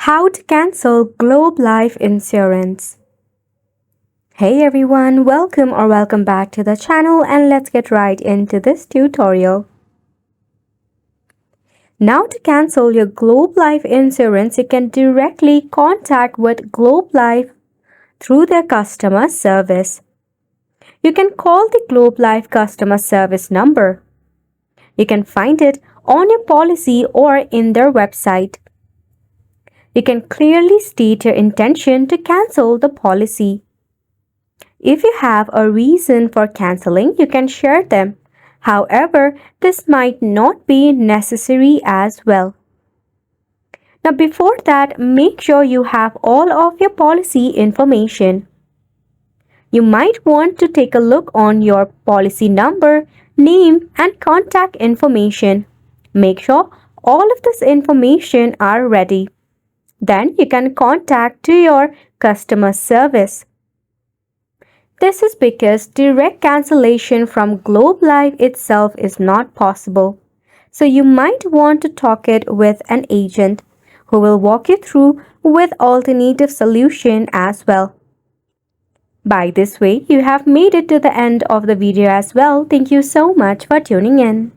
How to cancel Globe Life Insurance. Hey everyone, welcome back to the channel, and let's get right into this tutorial. Now, to cancel your Globe Life Insurance, you can directly contact with Globe Life through their customer service. You can call the Globe Life customer service number. You can find it on your policy or in their website. You can clearly state your intention to cancel the policy. If you have a reason for canceling, you can share them. However, this might not be necessary as well. Now, before that, make sure you have all of your policy information. You might want to take a look on your policy number, name, and contact information. Make sure all of this information are ready. Then you can contact to your customer service. This is because direct cancellation from Globe Life itself is not possible. So you might want to talk it with an agent who will walk you through with alternative solution as well. By this way, you have made it to the end of the video as well. Thank you so much for tuning in.